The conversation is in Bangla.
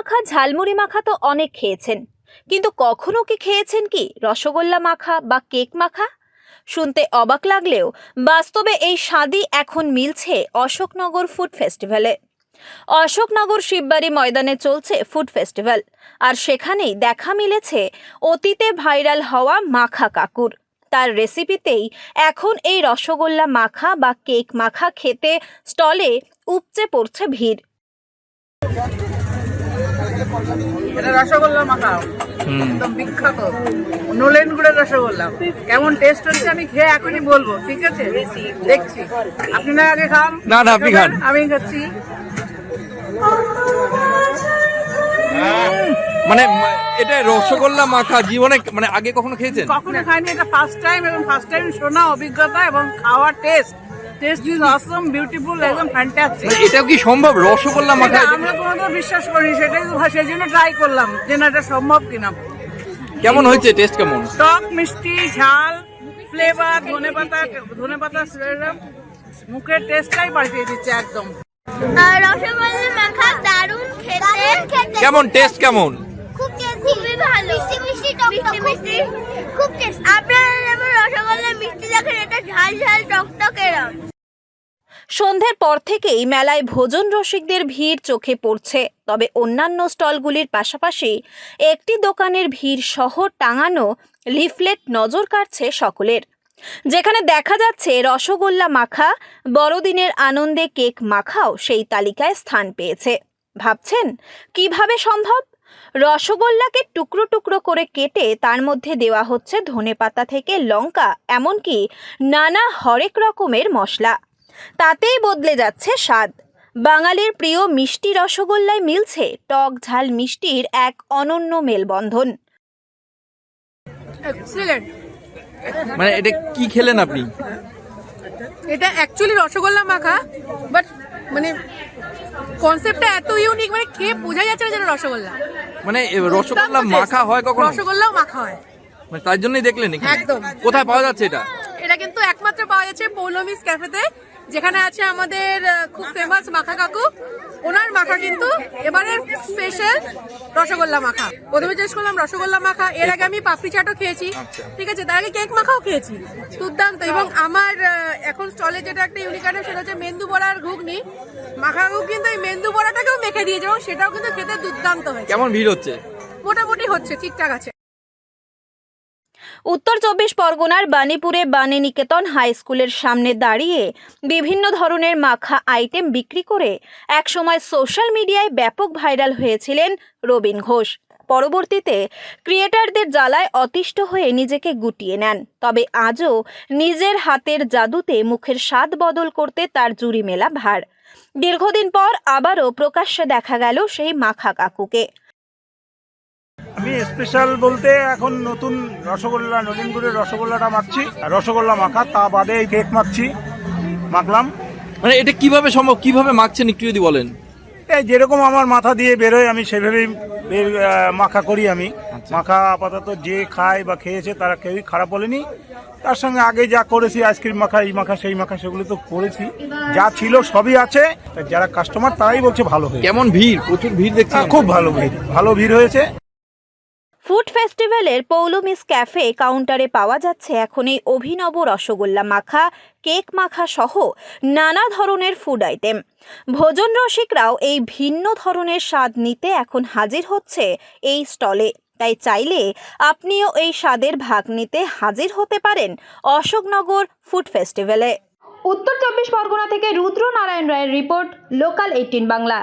মাখা ঝালমুড়ি মাখা তো অনেক খেয়েছেন, কিন্তু কখনো কি খেয়েছেন কি রসগোল্লা মাখা বা কেক মাখা? শুনতে অবাক লাগলেও বাস্তবে এই স্বাদই এখন মিলছে অশোকনগর ফুড ফেস্টিভ্যালে। অশোকনগর শিববাড়ি ময়দানে চলছে ফুড ফেস্টিভ্যাল, আর সেখানেই দেখা মিলেছে অতীতে ভাইরাল হওয়া মাখা কাকুর। তার রেসিপিতেই এখন এই রসগোল্লা মাখা বা কেক মাখা খেতে স্টলে উপচে পড়ছে ভিড়। এটা রসগোল্লা মাখা একদম বিখ্যাত নলেন গুড়ের রসগোল্লা। কেমন টেস্ট হচ্ছে আমি খেয়ে এখনই বলবো, ঠিক আছে? দেখছি, আপনি না আগে খান। না আপনি খান। আমি খাচ্ছি। মানে এটা রসগোল্লা মাখা জীবনে মানে আগে কখনো খেয়েছেন? কখনো খাইনি, এটা ফার্স্ট টাইম, এবং ফার্স্ট টাইম শোনা অভিজ্ঞতা এবং খাওয়ার টেস্ট ইজ অসম, বিউটিফুল, একদম ফ্যান্টাস্টিক। এটা কি সম্ভব রসগোল্লা মাখা? আমরা কোনোদিন বিশ্বাস করিনি, সেটাই সেই জন্য ট্রাই করলাম যে না এটা সম্ভব কিনা। কেমন হয়েছে, টেস্ট কেমন? টক, মিষ্টি, ঝাল, ফ্লেভার, ধনেপাতা ফ্লেভার, মুখের টেস্টটাই পাল্টিয়ে দিচ্ছে একদম। রসগোল্লা মাখা দারুণ খেতে। কেমন টেস্ট কেমন? খুবই ভালো, মিষ্টি টকটকে, খুব টেস্টি। আপনারা যেমন রসগোল্লা মিষ্টি দেখেন, এটা ঝাল ঝাল টকটকে। সন্ধ্যের পর থেকেই মেলায় ভোজন রসিকদের ভিড় চোখে পড়ছে, তবে অন্যান্য স্টলগুলির পাশাপাশি একটি দোকানের ভিড় সহ টাঙানো লিফলেট নজর কাড়ছে সকলের, যেখানে দেখা যাচ্ছে রসগোল্লা মাখা, বড়দিনের আনন্দে কেক মাখাও সেই তালিকায় স্থান পেয়েছে। ভাবছেন কিভাবে সম্ভব? রসগোল্লাকে টুকরো টুকরো করে কেটে তার মধ্যে দেওয়া হচ্ছে ধনেপাতা থেকে লঙ্কা, এমনকি নানা হরেক রকমের মশলা। তাতেই বদলে যাচ্ছে স্বাদ। বাঙালির প্রিয় মিষ্টি রসগোল্লায় মিলছে টক ঝাল মিষ্টির এক অনন্য মেলবন্ধন। এক্সিলেন্ট। মানে এটা কি খেলেন আপনি? এটা অ্যাকচুয়ালি রসগোল্লা মাখা, বাট মানে কনসেপ্টটা এত ইউনিক, মানে খেয়ে বোঝা যাচ্ছে না যেটা রসগোল্লা। মানে রসগোল্লা মাখা হয় কখনো? রসগোল্লাও মাখা হয়, মানে তার জন্যই দেখলেন এখানে? একদম। কোথায় পাওয়া যাচ্ছে এটা? এটা কিন্তু একমাত্র পাওয়া যাচ্ছে পৌলমিস ক্যাফেতে, যেখানে আছে আমাদের খুব ফেমাস মাখা কাকু। ওনার মাখা কিন্তু এবারে স্পেশাল রসগোল্লা মাখা। প্রথমে চেষ্টা করলাম রসগোল্লা মাখা, এর আগে আমি পাপড়ি চাটও খেয়েছি, ঠিক আছে, তার আগে কেক মাখাও খেয়েছি, দুর্দান্ত। এবং আমার এখন স্টলে যেটা একটা ইউনিক আইটেম, সেটা হচ্ছে মেন্দু বড়া আর ঘুগনি। মাখা কাকু কিন্তু এই মেন্দু বড়াটাকেও মেখে দিয়েছে, এবং সেটাও কিন্তু খেতে দুর্দান্ত হয়েছে। কেমন ভিড় হচ্ছে? মোটামুটি হচ্ছে, ঠিকঠাক আছে। উত্তর 24 পরগনার বাণীপুরে বাণী নিকেতন হাই স্কুলের সামনে দাঁড়িয়ে বিভিন্ন ধরনের মাখা আইটেম বিক্রি করে একসময় সোশ্যাল মিডিয়ায় ব্যাপক ভাইরাল হয়েছিলেন রবিন ঘোষ। পরবর্তীতে ক্রিয়েটারদের জ্বালায় অতিষ্ঠ হয়ে নিজেকে গুটিয়ে নেন, তবে আজও নিজের হাতের জাদুতে মুখের স্বাদ বদল করতে তার জুড়ি মেলা ভার। দীর্ঘদিন পর আবারও প্রকাশ্যে দেখা গেল সেই মাখা কাকুকে। আমি স্পেশাল বলতে এখন নতুন রসগোল্লা, নলেন গুড়ের রসগোল্লাটা মাখছি, রসগোল্লা মাখা, তা বাদে এই কেক মাখলাম। মানে এটা কিভাবে সম্ভব, কিভাবে মাখছেন একটু যদি বলেন? এই যেরকম আমার মাথা দিয়ে বেরোয় আমি সেভাবেই মাখা করি। আমি মাখা আপাতত যে খায় বা খেয়েছে তারা কেউই খারাপ বলেনি। তার সঙ্গে আগে যা করেছি, আইসক্রিম মাখা, এই মাখা, সেই মাখা, সেগুলো তো করেছি, যা ছিল সবই আছে। যারা কাস্টমার তারাই বলছে ভালো হয়েছে। কেমন ভিড়? প্রচুর ভিড় দেখছি। খুব ভালো ভিড় হয়েছে। ফুড ফেস্টিভ্যালের পৌলমিস ক্যাফে কাউন্টারে পাওয়া যাচ্ছে এখন এই অভিনব রসগোল্লা মাখা, কেক মাখা সহ নানা ধরনের ফুড আইটেম। ভোজন রসিকরাও এই ভিন্ন ধরনের স্বাদ নিতে এখন হাজির হচ্ছে এই স্টলে, তাই চাইলে আপনিও এই স্বাদের ভাগ নিতে হাজির হতে পারেন অশোকনগর ফুড ফেস্টিভ্যালে। উত্তর 24 পরগনা থেকে রুদ্র নারায়ণ রায়ের রিপোর্ট, লোকাল 18 বাংলা।